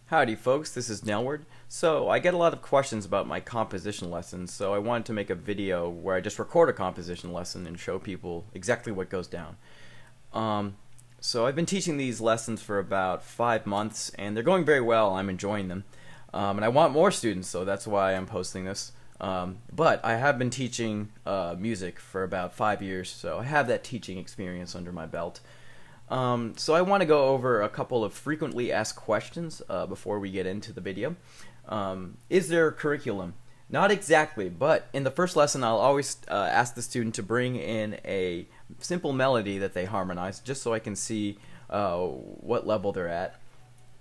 Howdy folks, this is Nelward. So I get a lot of questions about my composition lessons, so I wanted to make a video where I just record a composition lesson and show people exactly what goes down. So I've been teaching these lessons for about 5 months and they're going very well. I'm enjoying them. And I want more students, so that's why I'm posting this. But I have been teaching music for about 5 years, so I have that teaching experience under my belt. So I want to go over a couple of frequently asked questions before we get into the video. Is there a curriculum? Not exactly, but in the first lesson I'll always ask the student to bring in a simple melody that they harmonize, just so I can see what level they're at.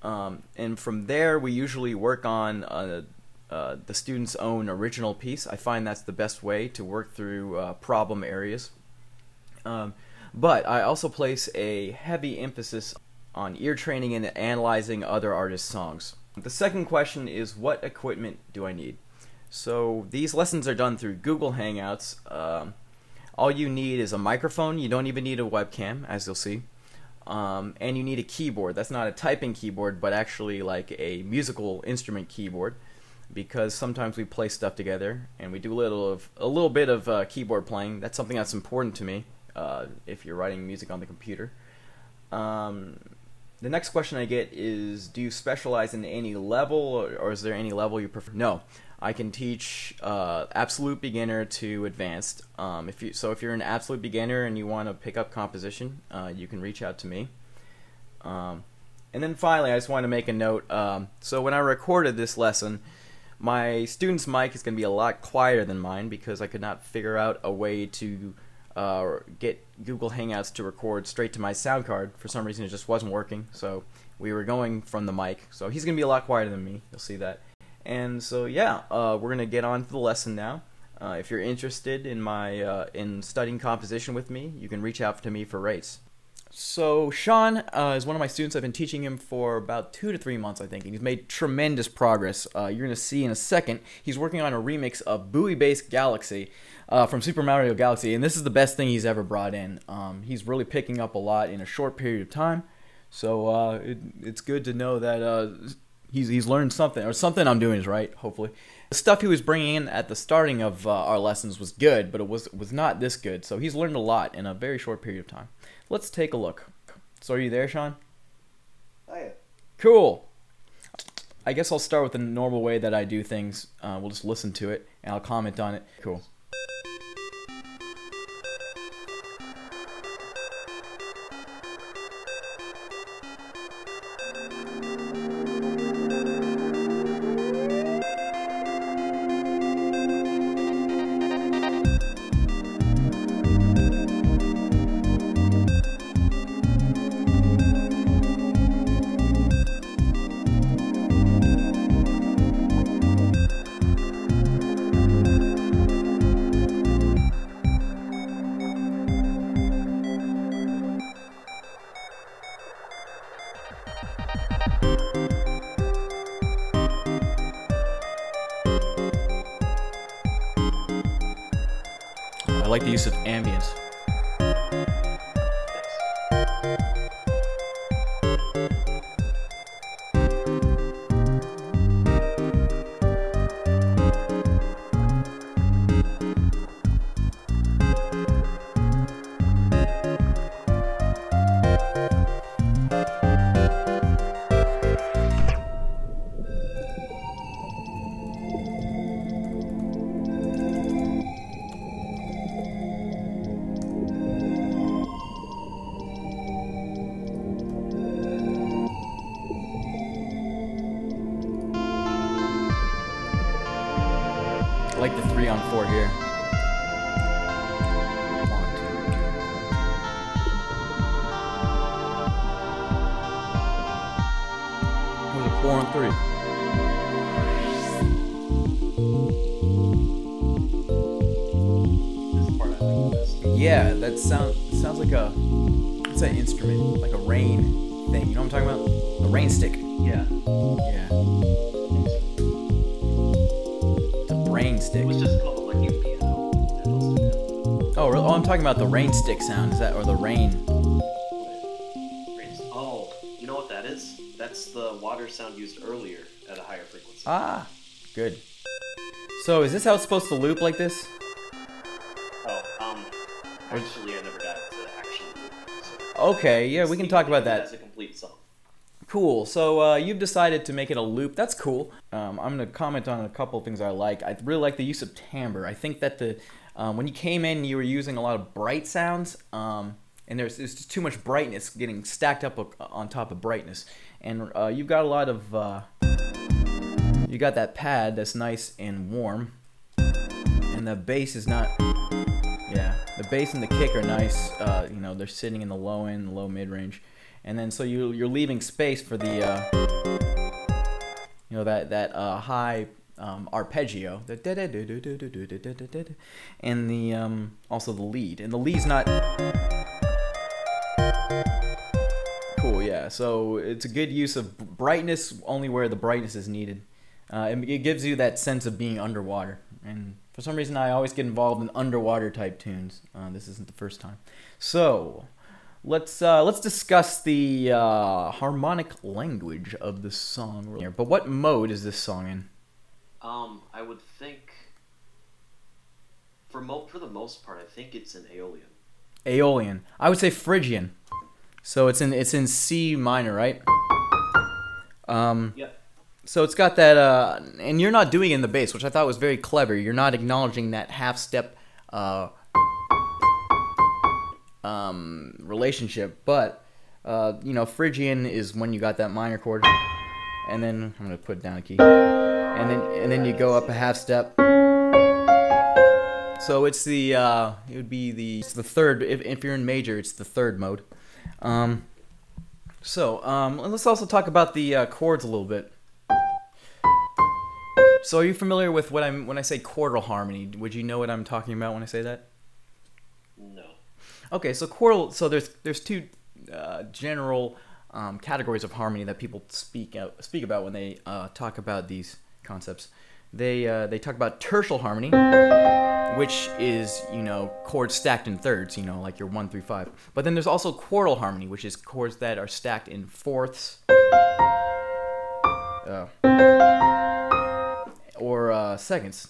And from there we usually work on the student's own original piece. I find that's the best way to work through problem areas. But I also place a heavy emphasis on ear training and analyzing other artists' songs. The second question is, what equipment do I need? So these lessons are done through Google Hangouts. All you need is a microphone. You don't even need a webcam, as you'll see. And you need a keyboard. That's not a typing keyboard, but actually like a musical instrument keyboard, because sometimes we play stuff together and we do a little bit of keyboard playing. That's something that's important to me. If you're writing music on the computer. The next question I get is, do you specialize in any level, or is there any level you prefer? No, I can teach absolute beginner to advanced. If you're an absolute beginner and you want to pick up composition, you can reach out to me. And then finally, I just want to make a note. So when I recorded this lesson, my student's mic is going to be a lot quieter than mine because I could not figure out a way to get Google Hangouts to record straight to my sound card. For some reason it just wasn't working, so we were going from the mic. So he's gonna be a lot quieter than me, you'll see that. And so yeah, we're gonna get on to the lesson now. If you're interested in my in studying composition with me, you can reach out to me for rates. So Sean is one of my students. I've been teaching him for about 2 to 3 months, I think, and he's made tremendous progress. You're going to see in a second. He's working on a remix of Buoy-Based Galaxy from Super Mario Galaxy, and this is the best thing he's ever brought in. He's really picking up a lot in a short period of time, so it's good to know that he's learned something, or something I'm doing is right, hopefully. The stuff he was bringing in at the starting of our lessons was good, but it was not this good, so he's learned a lot in a very short period of time. Let's take a look. So are you there, Sean? Oh yeah. Cool. I guess I'll start with the normal way that I do things. We'll just listen to it, and I'll comment on it. Cool. I like the use of ambience. I like the 3-on-4 here. 1, 2. It was a 4-on-3. This part I like the best. Yeah, that sounds like a, what's that instrument? Like a rain thing. You know what I'm talking about? A rain stick. Yeah. Yeah. Rain stick. It was just called like a piano. Oh, really? Oh, I'm talking about the rain stick sound. Is that, or the rain? Oh, you know what that is? That's the water sound used earlier at a higher frequency. Ah, good. So is this how it's supposed to loop like this? Oh, actually, I never got to actually loop it. So Okay, yeah, we can talk about that. as a complete song. Cool. So you've decided to make it a loop. That's cool. I'm going to comment on a couple of things I like. I really like the use of timbre. I think that when you came in, you were using a lot of bright sounds, and there's just too much brightness getting stacked up on top of brightness. And you've got a lot of you got that pad that's nice and warm, and the bass is not. Yeah, the bass and the kick are nice. You know, they're sitting in the low end, low mid range. And then so you're leaving space for the you know, that high arpeggio, and the also the lead, and the lead's not cool. Yeah, so it's a good use of brightness only where the brightness is needed. It gives you that sense of being underwater, and for some reason I always get involved in underwater type tunes. This isn't the first time. So let's discuss the harmonic language of the song here. But what mode is this song in? I would think for the most part, I think it's an Aeolian. Aeolian. I would say Phrygian. So it's in C minor, right? Yeah. So it's got that, and you're not doing it in the bass, which I thought was very clever. You're not acknowledging that half step relationship, but you know, Phrygian is when you got that minor chord, and then I'm gonna put down a key, and then you go up a half step. So it's the it would be it's the third. If you're in major, it's the third mode. Let's also talk about the chords a little bit. So are you familiar with when I say chordal harmony? Would you know what I'm talking about when I say that? No. Okay, so chordal. So there's two general categories of harmony that people speak about when they talk about these concepts. They talk about tertial harmony, which is, you know, chords stacked in thirds, you know, like your 1 through 5. But then there's also chordal harmony, which is chords that are stacked in fourths or seconds.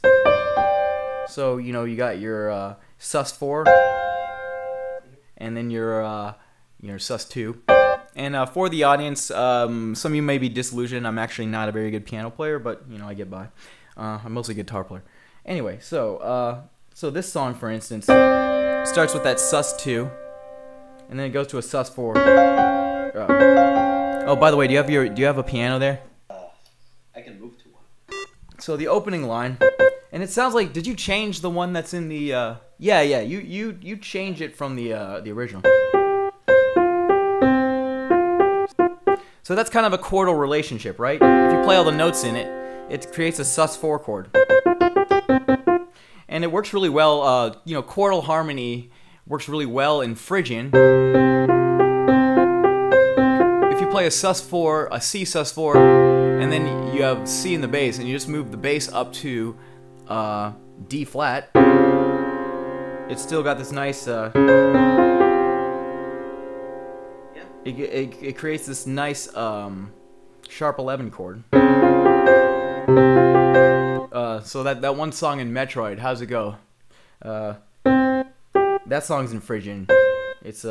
So, you know, you got your sus4, and then your sus2. And for the audience, some of you may be disillusioned. I'm actually not a very good piano player, but, you know, I get by. I'm mostly a guitar player. Anyway, so this song, for instance, starts with that sus2, and then it goes to a sus4. Oh, by the way, do you have a piano there? I can move to one. So the opening line, and it sounds like, did you change the one that's in the? Yeah, you change it from the original. So that's kind of a chordal relationship, right? If you play all the notes in it, it creates a sus4 chord. And it works really well, you know, chordal harmony works really well in Phrygian. If you play a sus4, a C sus4, and then you have C in the bass, and you just move the bass up to D flat, it's still got this nice, it creates this nice sharp 11 chord. So that one song in Metroid, how's it go? That song's in Phrygian. It's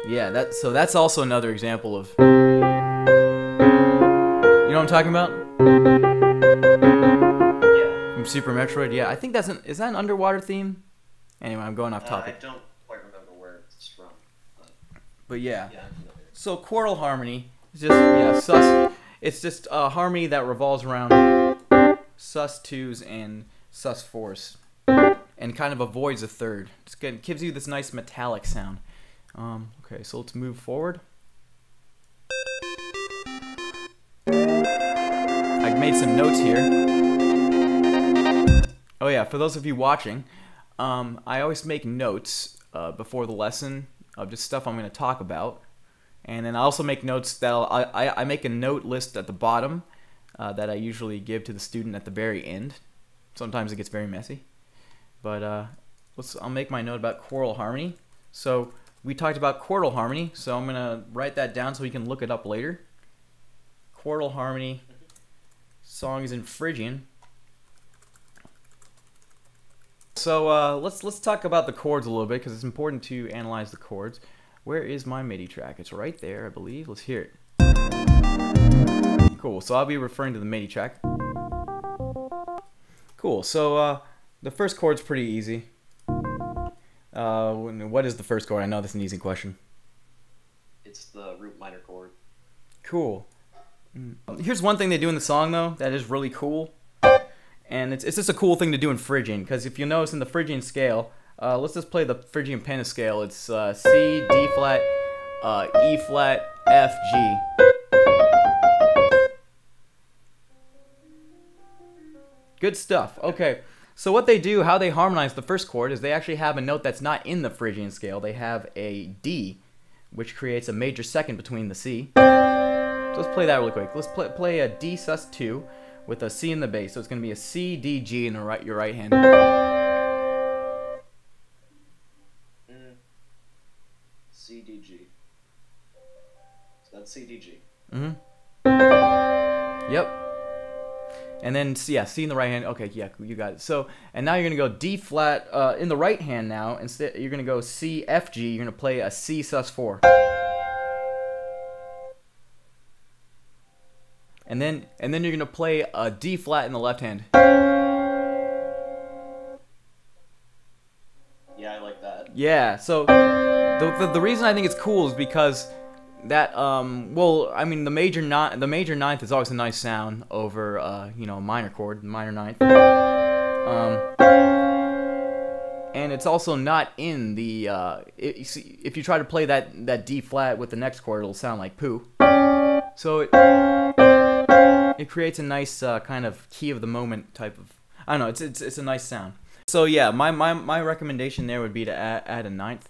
yeah, that's also another example of, you know what I'm talking about? Yeah. From Super Metroid. Yeah, I think is that an underwater theme? Anyway, I'm going off topic. I don't quite remember where it's from. But yeah. Yeah, I'm familiar. So chordal harmony is just sus. It's just a harmony that revolves around sus2s and sus4s, and kind of avoids a third. It gives you this nice metallic sound. Okay, so let's move forward. I've made some notes here. Oh yeah, for those of you watching, I always make notes before the lesson of just stuff I'm going to talk about. And then I also make notes that I make a note list at the bottom that I usually give to the student at the very end. Sometimes it gets very messy, but I'll make my note about chordal harmony. So we talked about chordal harmony, so I'm gonna write that down so we can look it up later. Chordal harmony, songs in Phrygian. So let's talk about the chords a little bit because it's important to analyze the chords. Where is my MIDI track? It's right there, I believe. Let's hear it. Cool. So I'll be referring to the MIDI track. Cool. So the first chord's pretty easy. What is the first chord? I know that's an easy question. It's the root minor chord. Cool. Here's one thing they do in the song though that is really cool, and it's just a cool thing to do in Phrygian, because if you notice in the Phrygian scale, let's just play the Phrygian pentascale. It's C, D flat, E flat, F, G. Good stuff. Okay, so what they do, how they harmonize the first chord, is they actually have a note that's not in the Phrygian scale. They have a D, which creates a major second between the C. So let's play that really quick. Let's play a D sus2 with a C in the bass. So it's going to be a C, D, G in the your right hand. C, D, G. So that's C, D, G. Yep. And then, yeah, C in the right hand. Okay, yeah, you got it. So, and now you're going to go D flat in the right hand now. Instead, you're going to go C, F, G. You're going to play a C sus4. And then you're going to play a D flat in the left hand. Yeah, I like that. Yeah, so the reason I think it's cool is because that well, I mean the major ninth is always a nice sound over you know, a minor chord, minor ninth. And it's also not in the if you try to play that D flat with the next chord, it'll sound like poo. So it creates a nice kind of key of the moment type of, I don't know, it's a nice sound. So yeah, my recommendation there would be to add a ninth.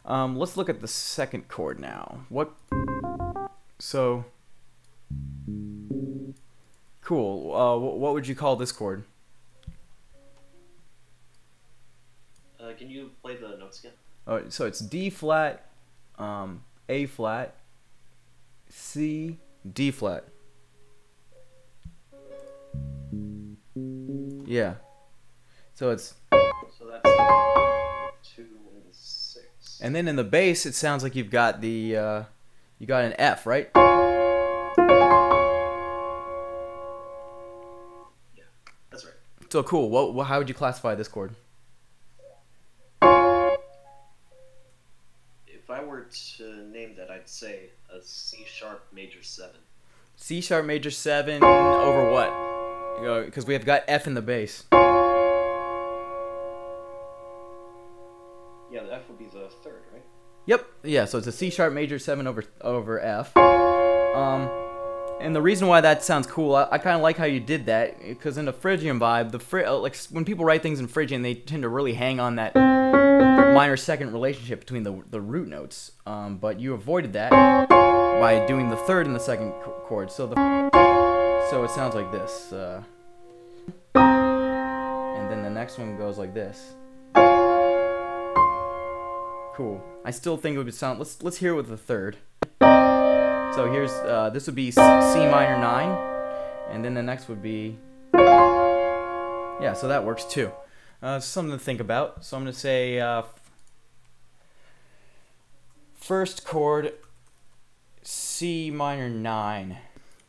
Let's look at the second chord now. So cool. What would you call this chord? Can you play the notes again? Oh, so it's D flat, A flat, C, D flat. Yeah. So it's. So that's 2 and 6. And then in the bass, it sounds like you've got the you got an F, right? Yeah, that's right. So cool. How would you classify this chord? If I were to name that, I'd say a C sharp major 7. C sharp major 7 over what? You know, because we have got F in the bass. Yeah, the F would be the 3rd, right? Yep. Yeah. So it's a C sharp major 7 over F. And the reason why that sounds cool, I kind of like how you did that, because in the Phrygian vibe, like when people write things in Phrygian, they tend to really hang on that minor second relationship between the root notes. But you avoided that by doing the 3rd and the 2nd chord. So it sounds like this. And then the next one goes like this. Cool. I still think it would sound. Let's hear it with the 3rd. So here's this would be C minor 9, and then the next would be, yeah. So that works too. Something to think about. So I'm gonna say first chord C minor 9,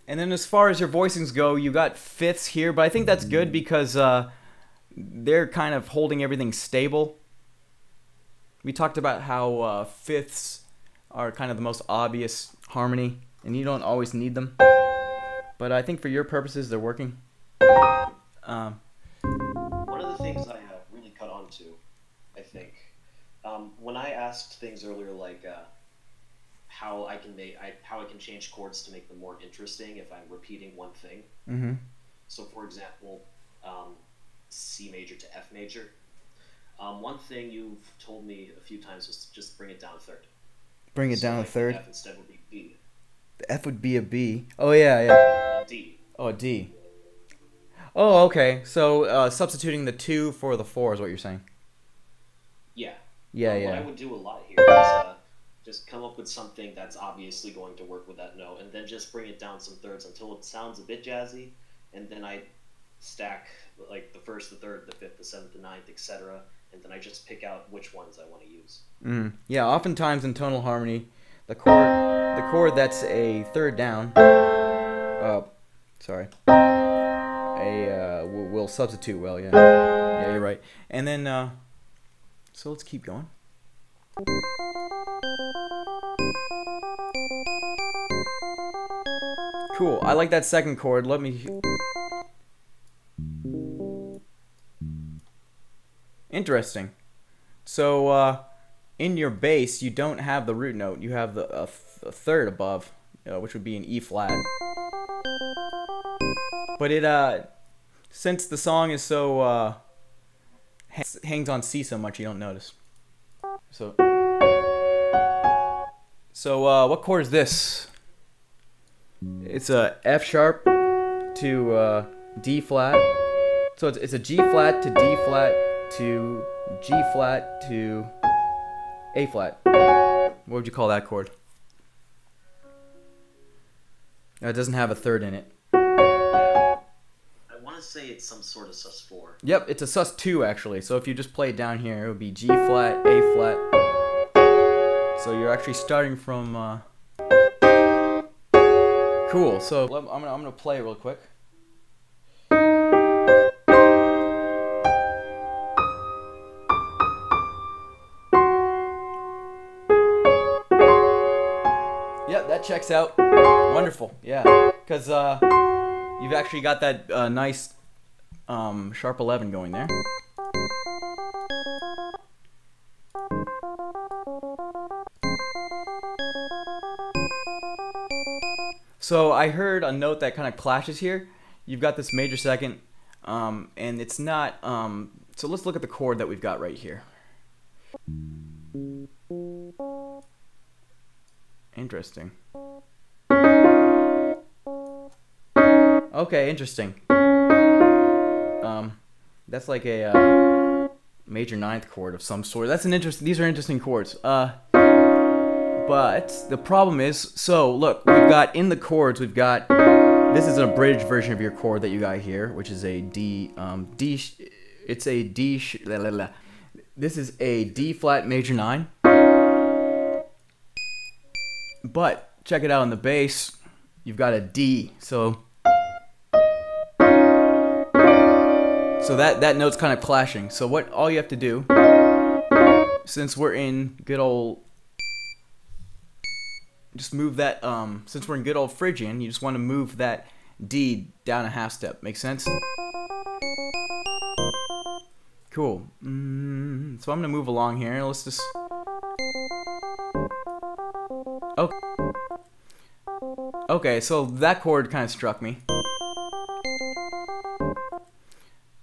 and then as far as your voicings go, you got fifths here, but I think that's good because they're kind of holding everything stable. We talked about how fifths are kind of the most obvious harmony, and you don't always need them. But I think for your purposes, they're working. One of the things I really cut on to, I think, when I asked things earlier, like how I can change chords to make them more interesting if I'm repeating one thing. Mm-hmm. So, for example, C major to F major. One thing you've told me a few times was to just bring it down a 3rd. Bring it down a 3rd. F instead would be B. The F would be a B. Oh yeah, yeah. A D. Oh, a D. Oh, okay. So substituting the 2 for the 4 is what you're saying. Yeah. Yeah, What I yeah. would do a lot here is just come up with something that's obviously going to work with that note, and then just bring it down some thirds until it sounds a bit jazzy, and then I stack like the first, the third, the fifth, the seventh, the ninth, etc., and then I just pick out which ones I want to use. Yeah, oftentimes in tonal harmony, the chord that's a third down, sorry, will substitute well. Yeah, yeah, you're right. And then, so let's keep going. Cool. I like that second chord. Let me. Interesting. So, in your bass, you don't have the root note. You have a third above, which would be an E flat. But it, since the song is so hangs on C so much, you don't notice. So, what chord is this? It's a F sharp to D flat. So it's a G flat to D flat to G flat to A flat. What would you call that chord? It doesn't have a third in it. I want to say it's some sort of sus4. Yep, it's a sus2 actually. So if you just play it down here, it would be G flat, A flat. So you're actually starting from. Cool. So I'm gonna play real quick. Yep, that checks out. Wonderful. Yeah, because you've actually got that nice sharp 11 going there. So I heard a note that kind of clashes here. You've got this major second, and it's not. So let's look at the chord that we've got right here. Interesting. Okay, interesting. That's like a major ninth chord of some sort. That's an interesting. These are interesting chords. But the problem is, so look, we've got in the chords, we've got, this is an abridged version of your chord that you got here, which is a D, it's a D, this is a D flat major 9. But check it out on the bass, you've got a D, so that note's kind of clashing. So what all you have to do, since we're in good old, just move that, since we're in good old Phrygian, you just want to move that D down a half step. Make sense? Cool. So I'm going to move along here. Let's just... Okay. Okay, so that chord kind of struck me.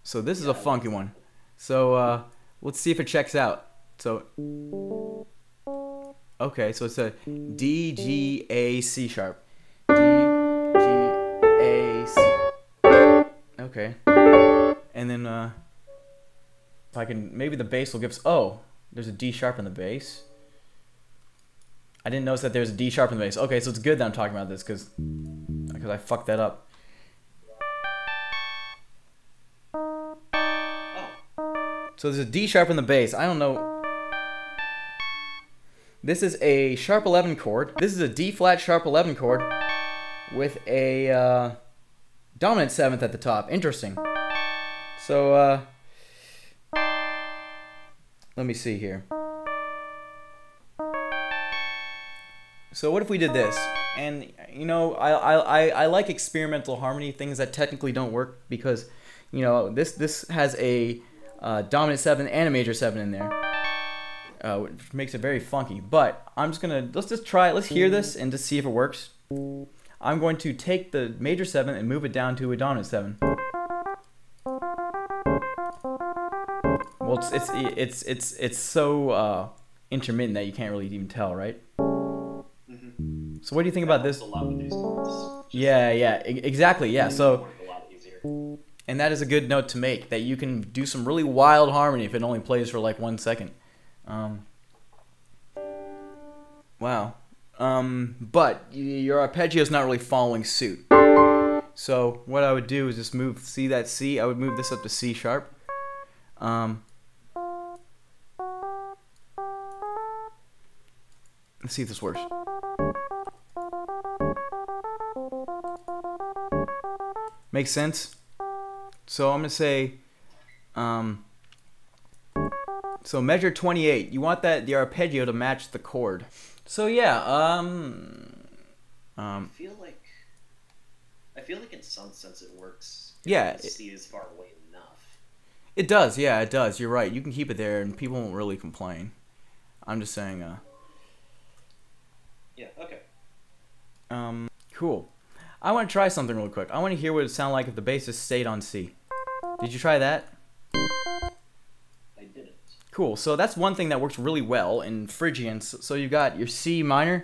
So this is a funky one. So let's see if it checks out. So... Okay, so it's a D, G, A, C sharp. D, G, A, C. Okay. And then, if I can, maybe the bass will give us, oh, there's a D sharp in the bass. I didn't notice that there's a D sharp in the bass. Okay, so it's good that I'm talking about this, because I fucked that up. So there's a D sharp in the bass. I don't know. This is a sharp 11 chord. This is a D flat sharp 11 chord with a dominant 7th at the top. Interesting. So let me see here. So what if we did this? And you know, I like experimental harmony, things that technically don't work, because you know this has a dominant 7 and a major 7 in there. Which makes it very funky, but I'm just gonna, let's just try it, let's hear this and just see if it works. I'm going to take the major 7 and move it down to a dominant 7. Well, it's so intermittent that you can't really even tell, right? Mm-hmm. So what do you think about this? A lot with these chords. Yeah, exactly, yeah. So, and that is a good note to make, that you can do some really wild harmony if it only plays for like 1 second. Wow. But your arpeggio is not really following suit. So what I would do is just move, see that C? I would move this up to C sharp. Let's see if this works. Makes sense? So I'm going to say, so measure 28. You want the arpeggio to match the chord. So yeah, I feel like in some sense it works. Yeah. The C is far away enough. It does, yeah, it does. You're right. You can keep it there and people won't really complain. I'm just saying, yeah, okay. Cool. I want to try something real quick. I want to hear what it would sound like if the bass just stayed on C. Did you try that? I didn't. Cool. So that's one thing that works really well in Phrygian. So you got your C minor.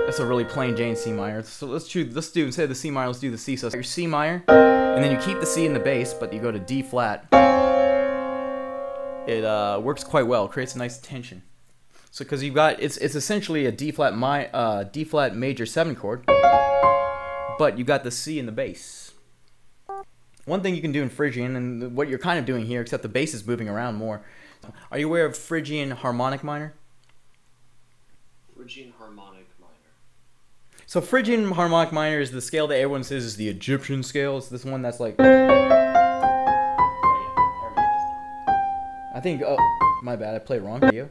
That's a really plain Jane C minor. So let's do instead of the C minor, let's do the C. So your C minor, and then you keep the C in the bass, but you go to D flat. It works quite well. It creates a nice tension. So because you've got it's essentially a D flat major 7 chord, but you got the C in the bass. One thing you can do in Phrygian, and what you're kind of doing here, except the bass is moving around more. Are you aware of Phrygian harmonic minor? Phrygian harmonic minor. So Phrygian harmonic minor is the scale that everyone says is the Egyptian scale. It's this one that's like. Oh yeah, I remember this now. I think. Oh, my bad. I played it wrong. Video.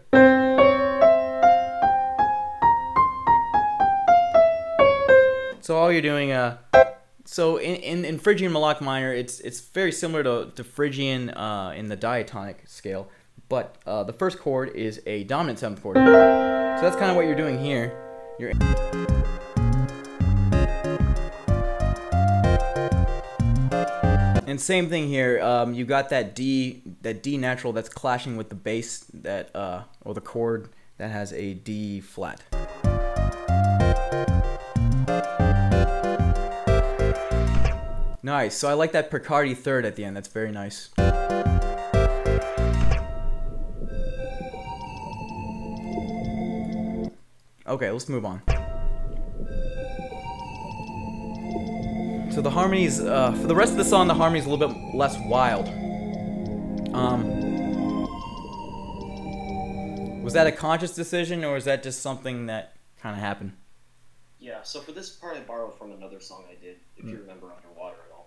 So all you're doing, so in Phrygian melodic minor, it's very similar to Phrygian in the diatonic scale, but the first chord is a dominant 7th chord. So that's kind of what you're doing here. And same thing here. You got that D natural that's clashing with the bass or the chord that has a D flat. Nice. So I like that Picardy third at the end. That's very nice. Okay, let's move on. So the harmonies, for the rest of the song, the harmony's a little bit less wild. Was that a conscious decision, or is that just something that kind of happened? Yeah, so for this part I borrowed from another song I did, if you remember Underwater at all.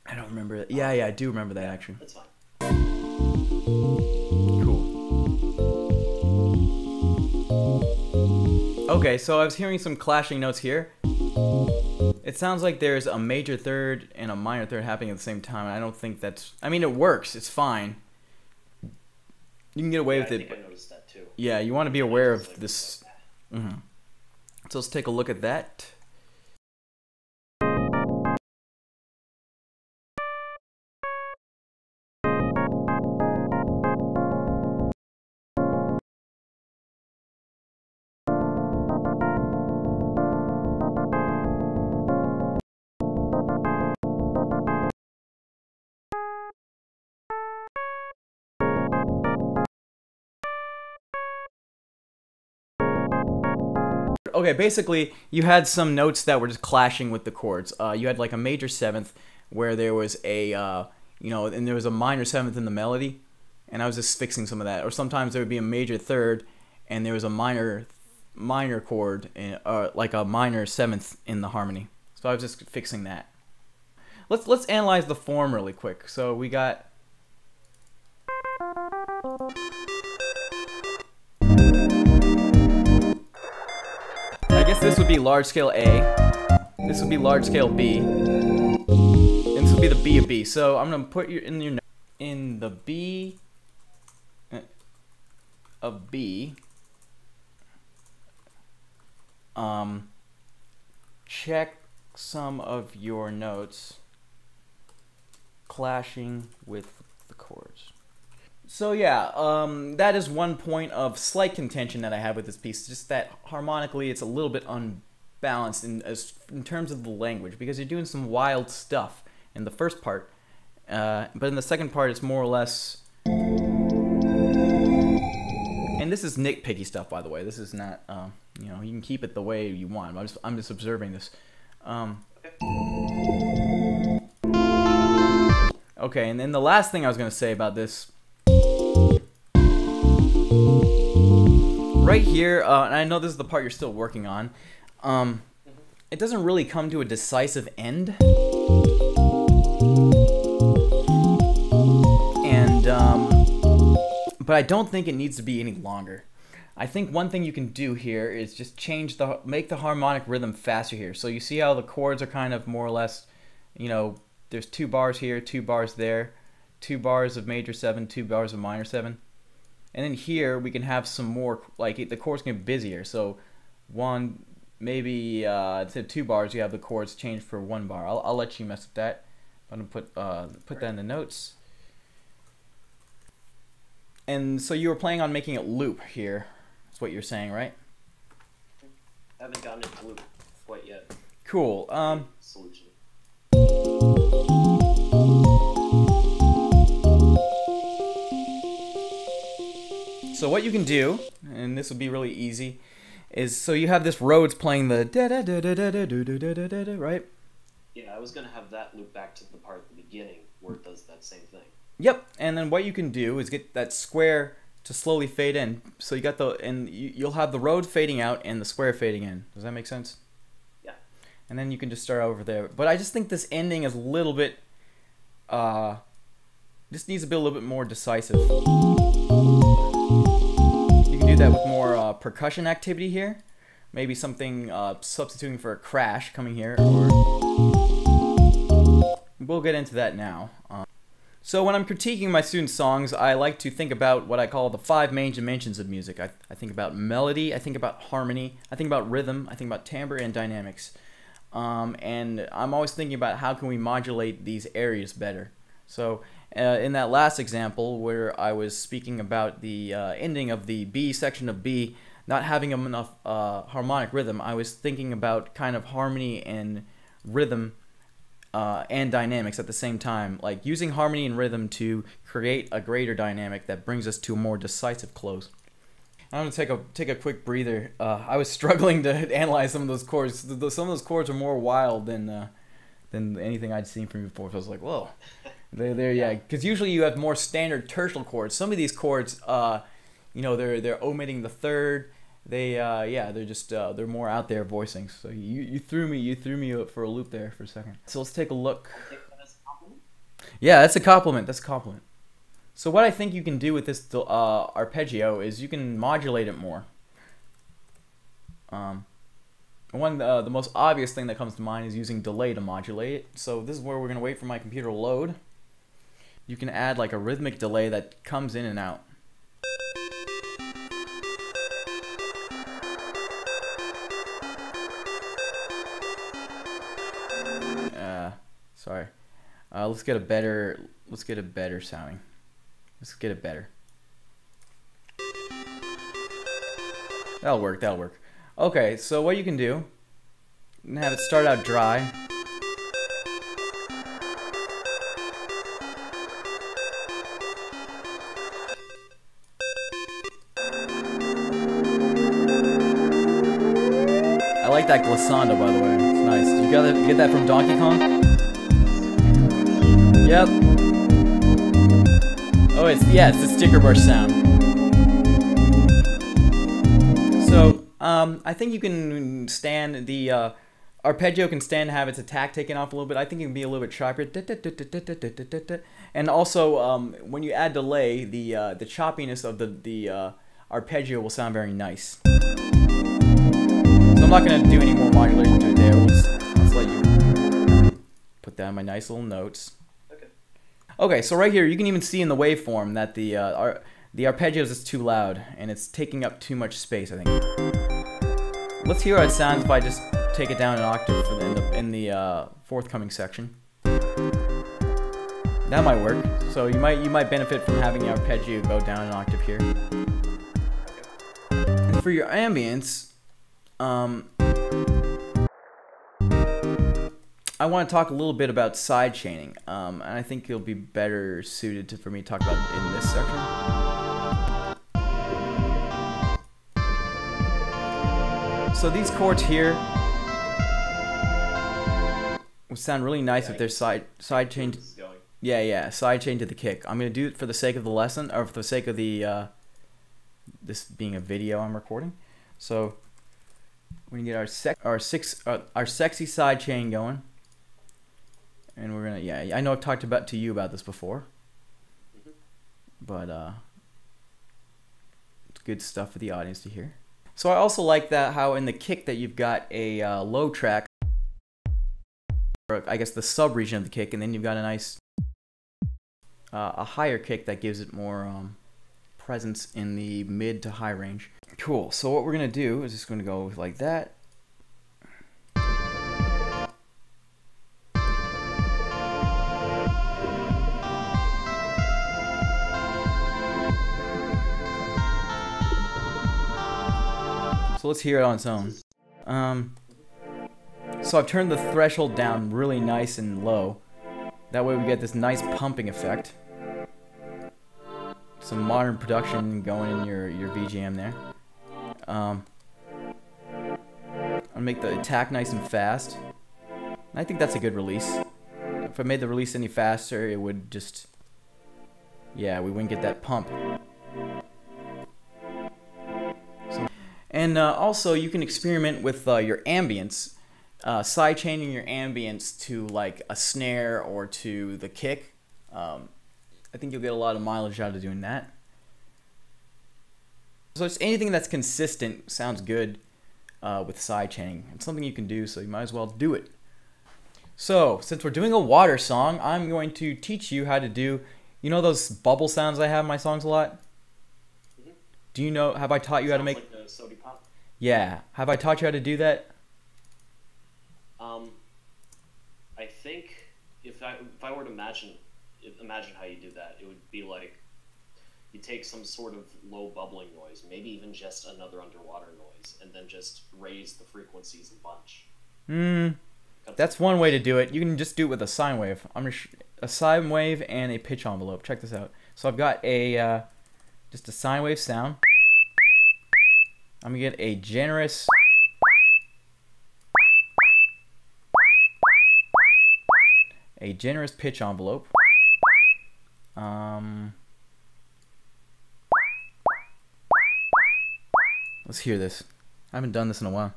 I don't remember it. Yeah, I do remember that actually. That's fine. Cool. Okay, so I was hearing some clashing notes here. It sounds like there's a major third and a minor third happening at the same time. I don't think that's... I mean, it works. It's fine. You can get away with it. I think I noticed that too. Yeah, you want to be aware of this. So let's take a look at that. Okay, basically, you had some notes that were just clashing with the chords. You had like a major 7th where there was a, and there was a minor 7th in the melody, and I was just fixing some of that. Or sometimes there would be a major 3rd, and there was a minor chord, like a minor 7th in the harmony. So I was just fixing that. Let's analyze the form really quick. So we got. I guess this would be large scale A, this would be large scale B, and this would be the B of B. So I'm gonna put you in the B of B. Check some of your notes clashing with the chords. So yeah, that is one point of slight contention that I have with this piece. Just that harmonically, it's a little bit unbalanced in terms of the language, because you're doing some wild stuff in the first part, but in the second part, it's more or less this is nitpicky stuff, by the way. This is not, you know, you can keep it the way you want. I'm just observing this. Okay, and then the last thing I was going to say about this, right here, and I know this is the part you're still working on, it doesn't really come to a decisive end. And, but I don't think it needs to be any longer. I think one thing you can do here is just make the harmonic rhythm faster here. So you see how the chords are kind of more or less, you know, there's 2 bars here, 2 bars there, 2 bars of major 7, 2 bars of minor 7. And then here we can have some more, like the chords can get busier. So one, maybe instead of 2 bars, you have the chords changed for 1 bar. I'll let you mess with that. I'm gonna put that in the notes. And so you were planning on making it loop here. That's what you're saying, right? I haven't gotten it to loop quite yet. Cool. Solution. So what you can do, and this will be really easy, is so you have this Rhodes playing the da da da da da da da da da da da, right? Yeah, I was gonna have that loop back to the part at the beginning where it does that same thing. Yep, and then what you can do is get that square to slowly fade in. So you got you'll have the Rhodes fading out and the square fading in. Does that make sense? Yeah. And then you can just start over there. But I just think this ending is a little bit, this needs to be a little bit more decisive. You can do that with more percussion activity here. Maybe something substituting for a crash coming here, or we'll get into that now. So when I'm critiquing my students' songs, I like to think about what I call the 5 main dimensions of music. I think about melody, I think about harmony, I think about rhythm, I think about timbre and dynamics. And I'm always thinking about how can we modulate these areas better. So in that last example where I was speaking about the ending of the B section of B not having enough harmonic rhythm, I was thinking about kind of harmony and rhythm and dynamics at the same time, like using harmony and rhythm to create a greater dynamic that brings us to a more decisive close. I'm gonna take a quick breather. I was struggling to analyze some of those chords. Some of those chords are more wild than anything I'd seen from you before. So I was like, whoa, they're yeah. Because usually you have more standard tertial chords. Some of these chords, you know, they're omitting the third. They're just they're more out there voicings. So you threw me up for a loop there for a second. So let's take a look. Yeah, that's a compliment. That's a compliment. So what I think you can do with this arpeggio is you can modulate it more. The most obvious thing that comes to mind is using delay to modulate it. So this is where we're gonna wait for my computer to load. You can add like a rhythmic delay that comes in and out. Sorry. Let's get a better sounding. Let's get it better. That'll work. Okay, so what you can do, you can have it start out dry. I like that glissando, by the way. It's nice. You get that from Donkey Kong? Yep. Oh, it's the sticker brush sound. So, I think you can stand the arpeggio can stand to have its attack taken off a little bit. I think it can be a little bit sharper. And also, when you add delay, the choppiness of the arpeggio will sound very nice. So I'm not gonna do any more modulation to it there. Let's let you put down my nice little notes. Okay, so right here you can even see in the waveform that the arpeggios is too loud and it's taking up too much space, I think. Let's hear how it sounds if I just take it down an octave in the forthcoming section. That might work. So you might benefit from having the arpeggio go down an octave here. And for your ambience, I want to talk a little bit about side chaining, and I think it'll be better suited for me to talk about it in this section. So these chords here would sound really nice if they're side chain. Yeah, side chain to the kick. I'm gonna do it for the sake of the lesson, or for the sake of the this being a video I'm recording. So we're gonna get our sexy side chain going, and we're gonna I know I've talked to you about this before, but it's good stuff for the audience to hear. So I also like that how in the kick that you've got a low track, or I guess the sub region of the kick, and then you've got a nice a higher kick that gives it more presence in the mid to high range. Cool. So what we're gonna do is just gonna go like that. So let's hear it on its own. So I've turned the threshold down really nice and low. That way we get this nice pumping effect. Some modern production going in your VGM there. I'll make the attack nice and fast. And I think that's a good release. If I made the release any faster, it would just... yeah, we wouldn't get that pump. And also, you can experiment with your ambience. Side chaining your ambience to like a snare or to the kick. I think you'll get a lot of mileage out of doing that. So it's anything that's consistent sounds good with side chaining. It's something you can do, so you might as well do it. So since we're doing a water song, I'm going to teach you how to do, you know those bubble sounds I have in my songs a lot? Mm-hmm. Do you know, have I taught you how to make... like the sody pop? Yeah. Have I taught you how to do that? I think if I were to imagine how you do that, it would be like you take some sort of low bubbling noise, maybe even just another underwater noise, and then just raise the frequencies a bunch. That's one way to do it. You can just do it with a sine wave. A sine wave and a pitch envelope. Check this out. So I've got a just a sine wave sound. I'm gonna get a generous pitch envelope. Let's hear this. I haven't done this in a while.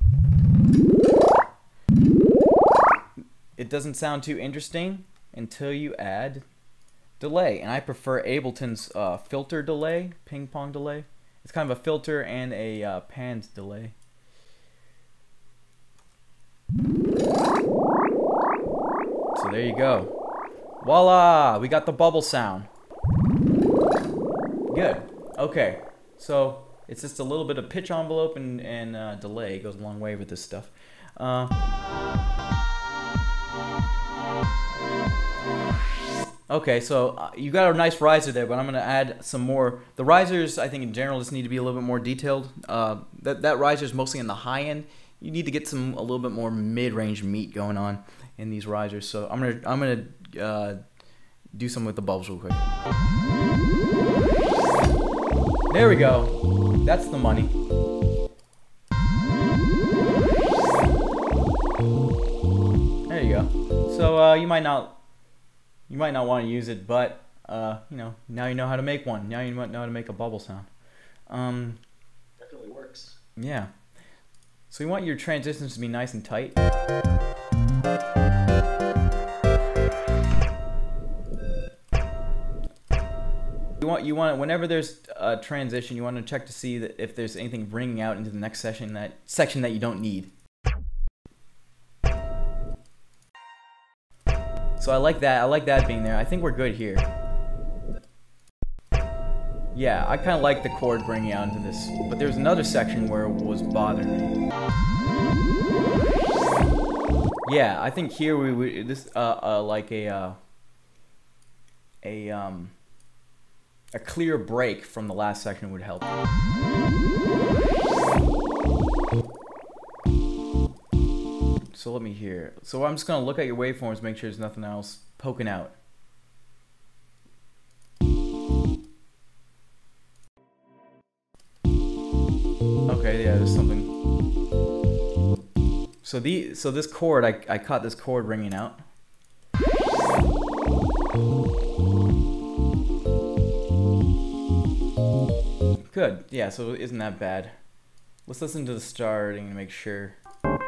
It doesn't sound too interesting until you add delay, and I prefer Ableton's filter delay, ping pong delay. It's kind of a filter and a panned delay. So there you go. Voila! We got the bubble sound. Good. Okay. So it's just a little bit of pitch envelope and delay. It goes a long way with this stuff. Okay, so you got a nice riser there, but I'm going to add some more. The risers, I think in general, just need to be a little bit more detailed. That riser is mostly in the high end. You need to get a little bit more mid-range meat going on in these risers. So I'm gonna do some with the bubbles real quick. There we go. That's the money. There you go. So you might not want to use it, but you know, now you know how to make one. Now you know how to make a bubble sound. Definitely works. Yeah. So you want your transitions to be nice and tight. You want whenever there's a transition, you want to check to see that if there's anything ringing out into the next section that you don't need. So I like that. I like that being there. I think we're good here. Yeah, I kind of like the chord bringing out into this, but there's another section where it was bothering me. Yeah, I think here like a clear break from the last section would help. So let me hear. So I'm just gonna look at your waveforms, make sure there's nothing else poking out. Okay, yeah, there's something. So this chord, I caught this chord ringing out. Good. Yeah, so it isn't that bad. Let's listen to the starting to make sure.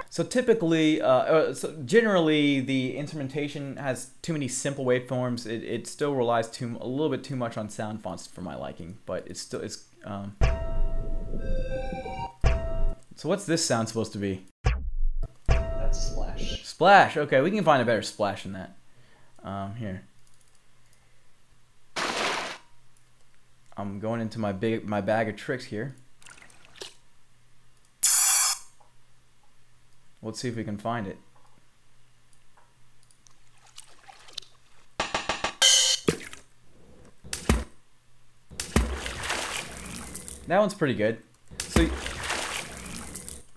So typically, generally, the instrumentation has too many simple waveforms. It still relies a little bit too much on sound fonts for my liking, but it's. So what's this sound supposed to be? That's splash. Splash. Okay, we can find a better splash than that. Here. I'm going into my bag of tricks here. Let's see if we can find it. That one's pretty good. So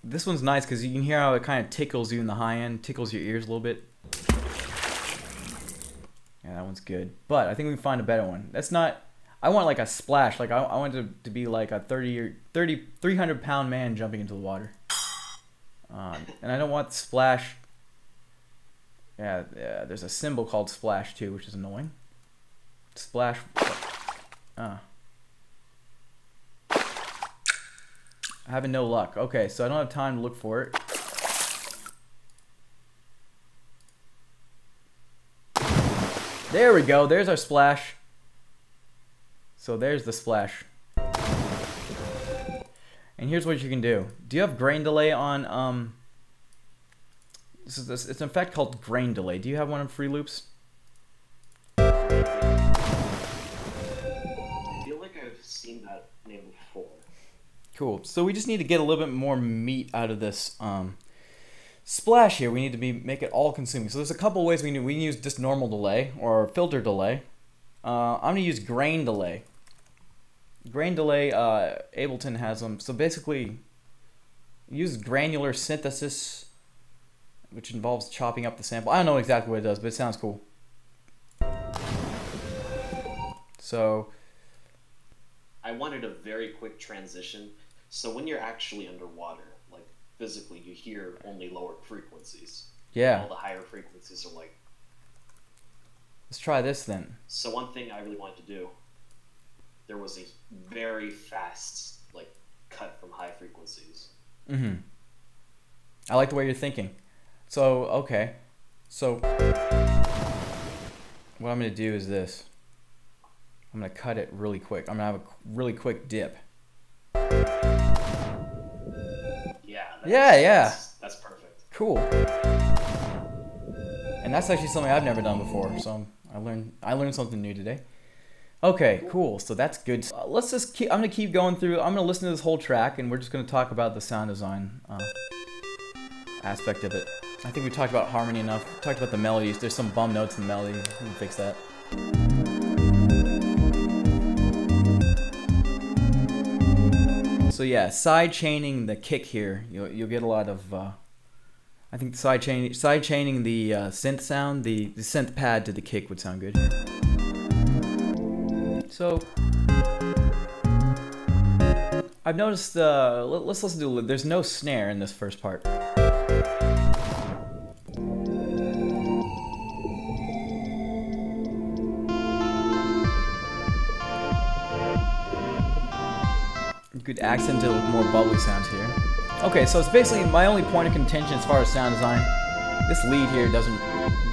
this one's nice because you can hear how it kind of tickles you in the high end, tickles your ears a little bit. Yeah, that one's good. But I think we can find a better one. That's not. I want like a splash. Like I want it to be like a 300-pound man jumping into the water. And I don't want splash. Yeah, there's a symbol called splash too, which is annoying. Splash. Having no luck. Okay, so I don't have time to look for it. There we go. There's our splash. So there's the splash. And here's what you can do. Do you have grain delay on it's an effect called grain delay. Do you have one in Free Loops? I feel like I've seen that name before. Cool. So we just need to get a little bit more meat out of this splash here. We need to make it all consuming. So there's a couple ways we can use just normal delay or filter delay. I'm gonna use grain delay. Grain delay, Ableton has them. So basically, use granular synthesis, which involves chopping up the sample. I don't know exactly what it does, but it sounds cool. So I wanted a very quick transition. So when you're actually underwater, like physically, you hear only lower frequencies. Yeah. All the higher frequencies are like. Let's try this then. So one thing I really wanted to do, there was a very fast like cut from high frequencies. Mm-hmm. I like the way you're thinking. So okay. So what I'm gonna do is this. I'm gonna cut it really quick. I'm gonna have a really quick dip. Yeah. That's perfect. Cool. And that's actually something I've never done before. So I learned something new today. Okay, cool. So that's good. Let's just keep. I'm gonna keep going through. I'm gonna listen to this whole track, and we're just gonna talk about the sound design aspect of it. I think we talked about harmony enough. We talked about the melodies. There's some bum notes in the melody. We can fix that. So yeah, side chaining the kick here. You'll get a lot of. I think side chaining the synth sound, the synth pad to the kick would sound good. So I've noticed. Let's listen to. There's no snare in this first part. Good accent to more bubbly sounds here. Okay, so it's basically my only point of contention as far as sound design. This lead here doesn't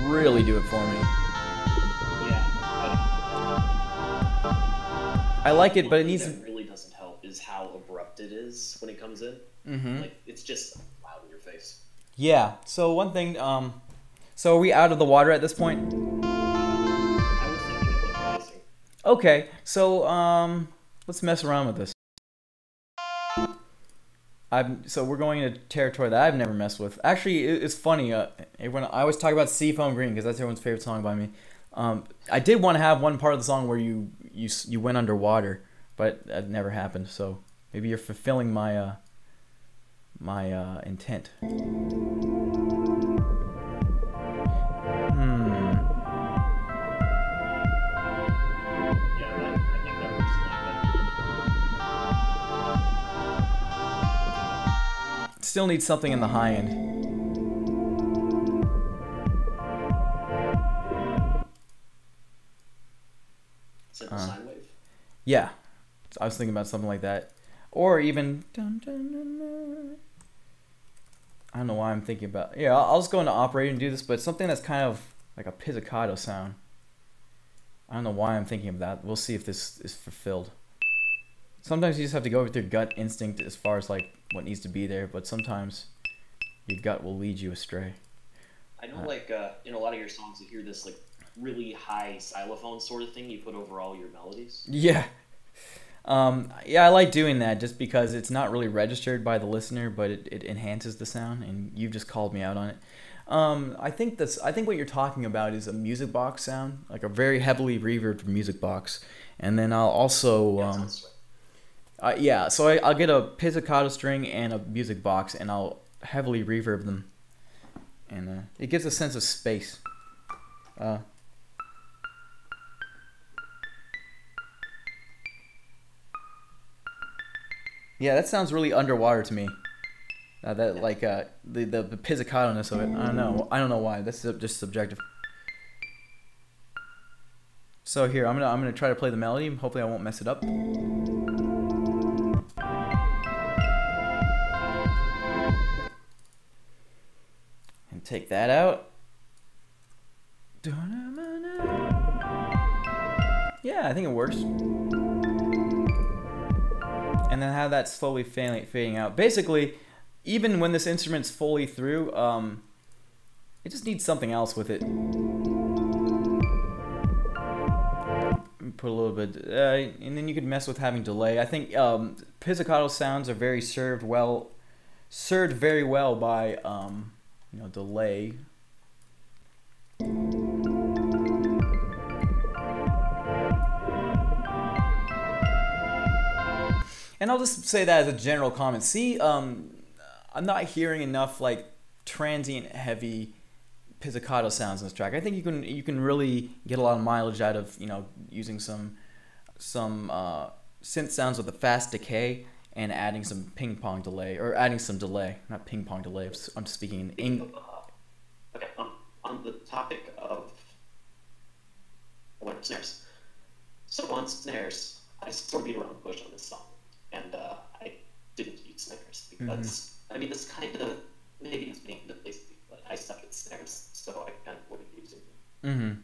really do it for me. Yeah. I like it, but it needs. What really doesn't help is how abrupt it is when it comes in. Mm-hmm. Like it's just loud in your face. Yeah. So one thing. So are we out of the water at this point? I was thinking of like rising. Okay. So let's mess around with this. So we're going into territory that I've never messed with. Actually, it's funny. Everyone, I always talk about Seafoam Green because that's everyone's favorite song by me. I did want to have one part of the song where you went underwater, but that never happened. So maybe you're fulfilling my intent. Still need something in the high end. Simple sine wave. Yeah, I was thinking about something like that, or even. Dun, dun, dun, dun. I don't know why I'm thinking about. Yeah, I'll just go into operator and do this, but something that's kind of like a pizzicato sound. I don't know why I'm thinking of that. We'll see if this is fulfilled. Sometimes you just have to go with your gut instinct as far as like what needs to be there, but sometimes your gut will lead you astray. I know, like in a lot of your songs, you hear this like really high xylophone sort of thing you put over all your melodies. Yeah. Yeah, I like doing that just because it's not really registered by the listener, but it enhances the sound, and you've just called me out on it. I think what you're talking about is a music box sound, like a very heavily reverbed music box, and then I'll also yeah, so I'll get a pizzicato string and a music box, and I'll heavily reverb them, and it gives a sense of space. Yeah, that sounds really underwater to me. That like the pizzicato-ness of it. I don't know why. That's just subjective. So here, I'm gonna try to play the melody. Hopefully, I won't mess it up. And take that out. Yeah, I think it works. And then have that slowly fading out. Basically, even when this instrument's fully through, it just needs something else with it. Put a little bit, and then you could mess with having delay. I think pizzicato sounds are served very well by delay. And I'll just say that as a general comment. See, I'm not hearing enough like transient heavy pizzicato sounds in this track. I think you can really get a lot of mileage out of using some synth sounds with a fast decay and adding some ping pong delay, or adding some delay, not ping pong delay. I'm speaking in English. Okay, on the topic of what snares. So on snares, I sort of beat around the bush on this song. And I didn't use snares because I mean, this kind of maybe it's being the place, but I suck at snares, so I kind of avoided using them.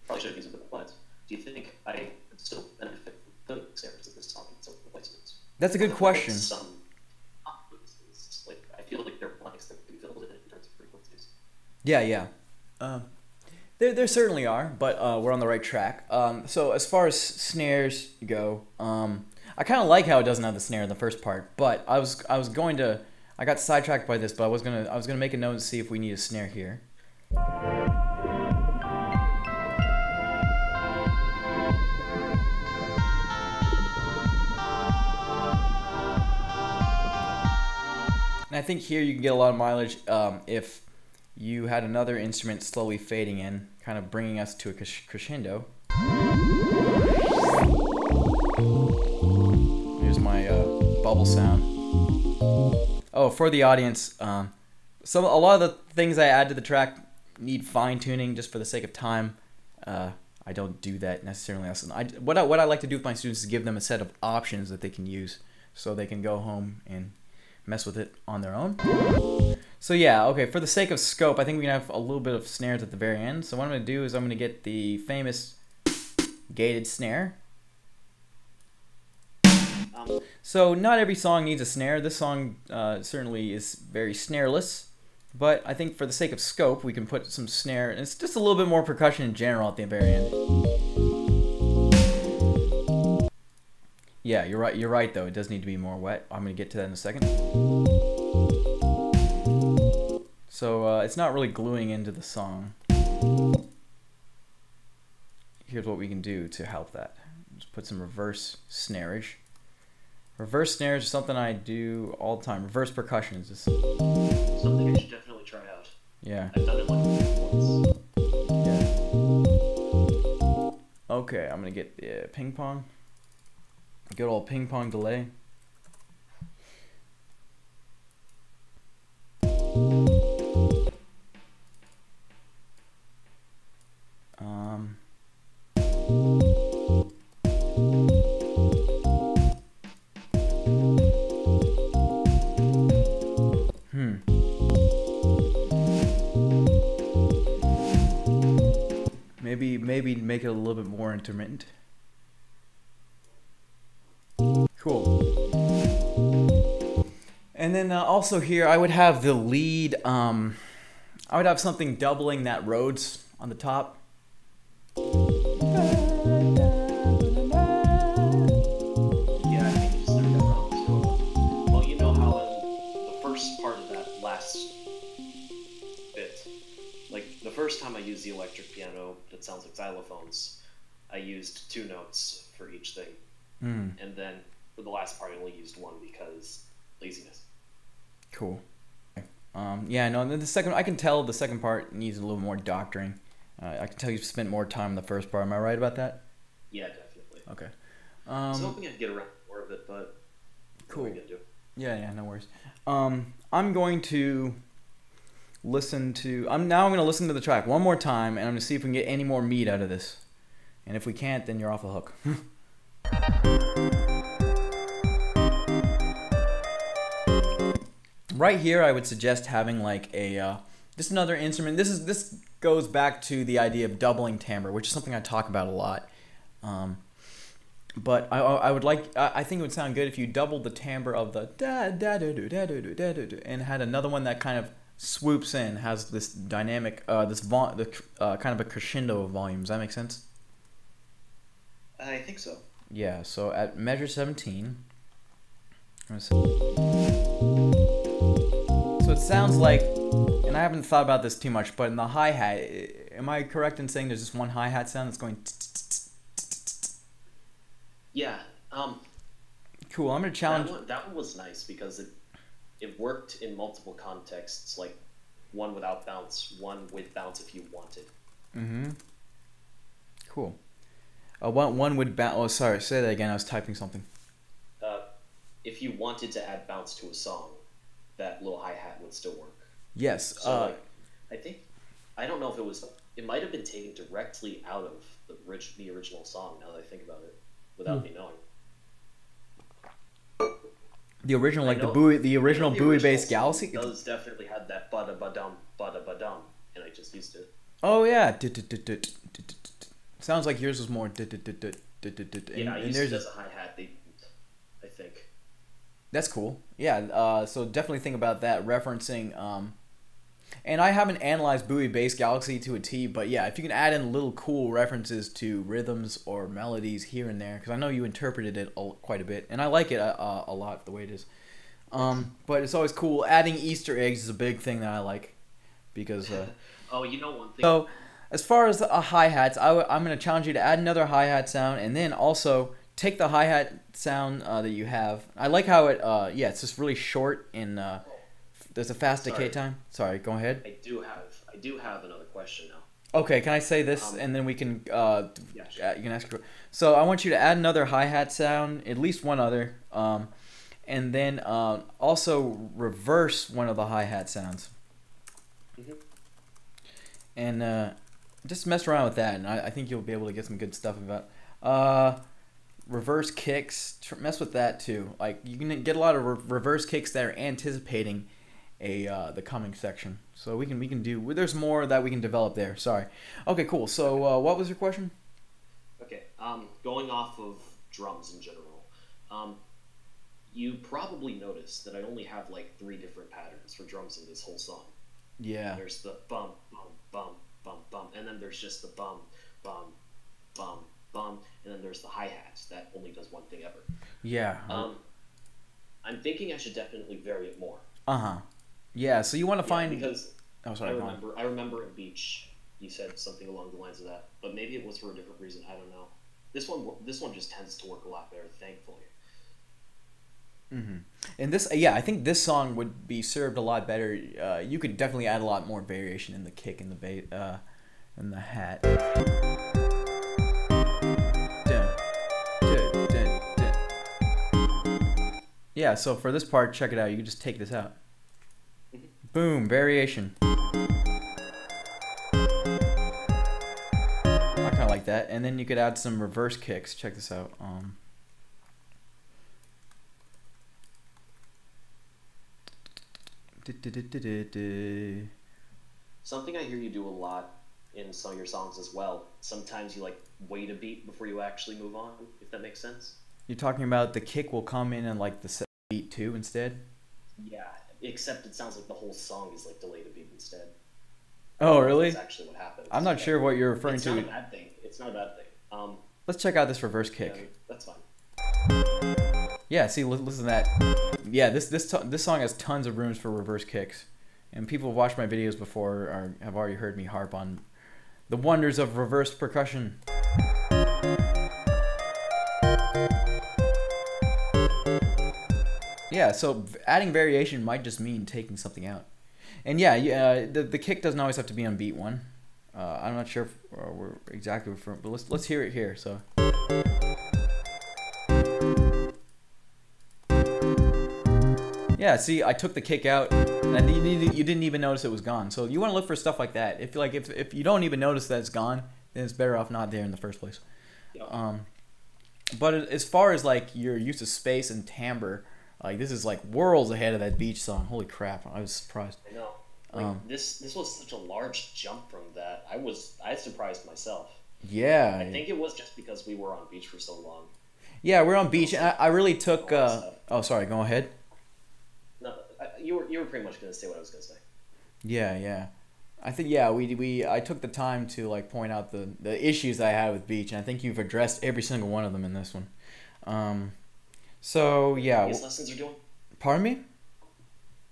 Probably should have used them with the plants. Do you think I could still benefit from the snares of this song in some replacements? That's a good question. Some like I feel like there are blanks that could be filled in terms of frequencies. Yeah. There certainly are, but we're on the right track. So as far as snares go, I kind of like how it doesn't have the snare in the first part, but I got sidetracked by this, but I was gonna make a note and see if we need a snare here. And I think here you can get a lot of mileage if you had another instrument slowly fading in, kind of bringing us to a crescendo. Here's my bubble sound. Oh, for the audience, a lot of the things I add to the track need fine tuning just for the sake of time. I don't do that necessarily. What I like to do with my students is give them a set of options that they can use, so they can go home and mess with it on their own. So yeah, okay, for the sake of scope, I think we can have a little bit of snares at the very end. So what I'm going to do is I'm going to get the famous gated snare. So not every song needs a snare. This song certainly is very snareless, but I think for the sake of scope, we can put some snare, and it's just a little bit more percussion in general at the very end. Yeah, you're right though. It does need to be more wet. I'm going to get to that in a second. So it's not really gluing into the song. Here's what we can do to help that. Just put some reverse snareage. Reverse snares is something I do all the time. Reverse percussion is just something I should definitely try out. Yeah. I've done it like once. Yeah. Okay, I'm gonna get the ping pong. Good old ping pong delay. maybe make it a little bit more intermittent. Cool. And then also here, I would have the lead. I would have something doubling that Rhodes on the top. Yeah, I think you just threw that wrong too. Well, you know how in the first part of that last bit, like the first time I used the electric piano that sounds like xylophones, I used 2 notes for each thing. And then for the last part, I only used 1 because laziness. Cool. Yeah, no, and then the second, I can tell the second part needs a little more doctoring. I can tell you've spent more time in the first part. Am I right about that? Yeah, definitely. Okay. I was hoping I'd get around more of it, but cool. What are we gonna do? Yeah, no worries. I'm going to listen to. I'm going to listen to the track one more time, and I'm going to see if we can get any more meat out of this. And if we can't, then you're off the hook. Right here, I would suggest having like a just another instrument. This goes back to the idea of doubling timbre, which is something I talk about a lot. But I would like, I think it would sound good if you doubled the timbre of the da da da da da da da da da, and had another one that kind of swoops in, has this dynamic, kind of a crescendo of volume. Does that make sense? I think so. Yeah. So at measure 17. So it sounds like, and I haven't thought about this too much, but in the hi-hat, am I correct in saying there's just one hi-hat sound that's going? Yeah. Cool. I'm gonna challenge. That one was nice because it worked in multiple contexts, like one without bounce, one with bounce if you wanted. Cool. One would bounce. Oh, sorry. Say that again. I was typing something. If you wanted to add bounce to a song, that little hi-hat would still work. Yes. So I don't know if it might have been taken directly out of the original song, now that I think about it, without me knowing. The original, like the original Bowie Bass Galaxy? It does definitely have that bada-ba-dum, and I just used it. Oh, yeah. Sounds like yours was more. Yeah, I used it as a hi-hat, I think. That's cool. Yeah, so definitely think about that, referencing, and I haven't analyzed Bowie Bass Galaxy to a T, but yeah, if you can add in little cool references to rhythms or melodies here and there, because I know you interpreted it quite a bit, and I like it a lot the way it is. But it's always cool. Adding Easter eggs is a big thing that I like, because... oh, you know one thing... So, as far as hi-hats, I'm going to challenge you to add another hi-hat sound, and then also... take the hi-hat sound that you have. I like how it, it's just really short and there's a fast decay time. Sorry, go ahead. I do have another question now. Okay, can I say this and then we can, yeah, sure. you can ask. So I want you to add another hi-hat sound, at least one other, and then also reverse one of the hi-hat sounds. And just mess around with that, and I think you'll be able to get some good stuff about reverse kicks. Mess with that too. Like you can get a lot of reverse kicks that are anticipating the coming section. So we can do. There's more that we can develop there. Sorry. Okay, cool. So what was your question? Okay. Going off of drums in general, you probably noticed that I only have like 3 different patterns for drums in this whole song. Yeah. There's the bum bum bum bum bum, and then there's just the bum bum bum bum, and then there's the hi-hats that only does one thing ever. Yeah. I'm thinking I should definitely vary it more. Yeah, so you want to find... Because oh, sorry, I remember in Beach you said something along the lines of that, but maybe it was for a different reason. I don't know. This one just tends to work a lot better, thankfully. And this, yeah, I think this song would be served a lot better. You could definitely add a lot more variation in the kick and the hat. Yeah, so for this part, check it out. You can just take this out. Boom, variation. I kind of like that. And then you could add some reverse kicks. Check this out. Something I hear you do a lot in some of your songs as well. Sometimes you like wait a beat before you actually move on, if that makes sense. You're talking about the kick will come in and like the beat too instead? Yeah, except it sounds like the whole song is like delayed a beat instead. Oh, really? That's actually what happens. I'm not sure what you're referring to. to. It's not a bad thing. It's not a bad thing. Let's check out this reverse kick. Yeah, that's fine. Yeah, see, listen to that. Yeah, this song has tons of rooms for reverse kicks, and people who've watched my videos before have already heard me harp on the wonders of reverse percussion. Yeah, so adding variation might just mean taking something out. And yeah, the kick doesn't always have to be on beat one. I'm not sure if we're exactly referring, but let's hear it here. So. Yeah, see, I took the kick out, and you didn't even notice it was gone. So you want to look for stuff like that. If you don't even notice that it's gone, then it's better off not there in the first place. Yeah. But as far as like your use of space and timbre, like this is like worlds ahead of that beach song. Holy crap! I was surprised. I know. Like this was such a large jump from that. I surprised myself. Yeah. I think it was just because we were on beach for so long. Yeah, we're on beach, and I really took. Oh, sorry. Go ahead. No, you were pretty much gonna say what I was gonna say. Yeah. I think I took the time to like point out the issues that I had with beach, and I think you've addressed every single one of them in this one. So yeah. These lessons are doing. Pardon me?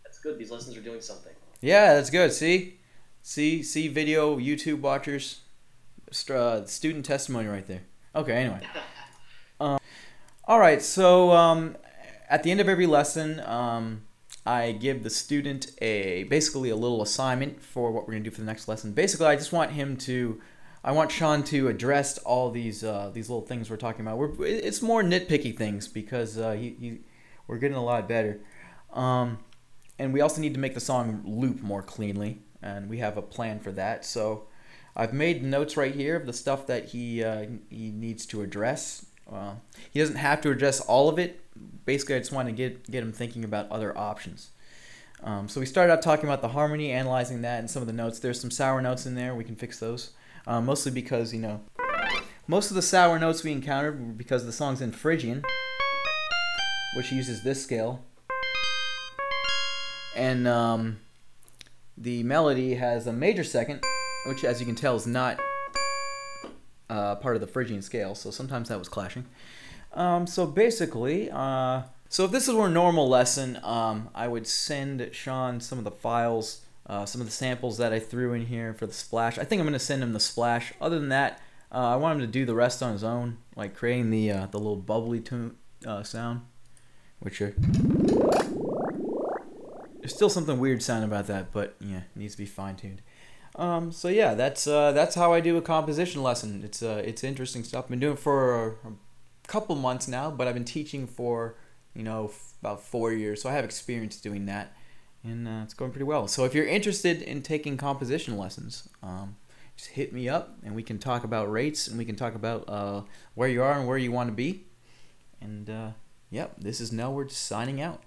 That's good. These lessons are doing something. Yeah, that's good. See, video YouTube watchers, student testimony right there. Okay, anyway. All right, so at the end of every lesson, I give the student basically a little assignment for what we're gonna do for the next lesson. Basically, I just want I want Sean to address all these little things we're talking about. It's more nitpicky things because we're getting a lot better. And we also need to make the song loop more cleanly, and we have a plan for that. So I've made notes right here of the stuff that he needs to address. He doesn't have to address all of it. Basically, I just want to get him thinking about other options. So we started out talking about the harmony, analyzing that, and some of the notes. There's some sour notes in there. We can fix those. Mostly because, most of the sour notes we encountered were because the song's in Phrygian, which uses this scale. And the melody has a major second, which, as you can tell, is not part of the Phrygian scale, so sometimes that was clashing. So basically, so if this were a normal lesson, I would send Sean some of the files, some of the samples that I threw in here for the splash. I think I'm going to send him the splash. Other than that, I want him to do the rest on his own, like creating the little bubbly tune sound, which there's still something weird sound about that, but yeah, it needs to be fine-tuned. So yeah, that's how I do a composition lesson. It's interesting stuff. I've been doing it for a couple months now, but I've been teaching for about 4 years, so I have experience doing that, and it's going pretty well. So if you're interested in taking composition lessons, just hit me up, and we can talk about rates, and we can talk about where you are and where you want to be. And yep, this is Nelward signing out.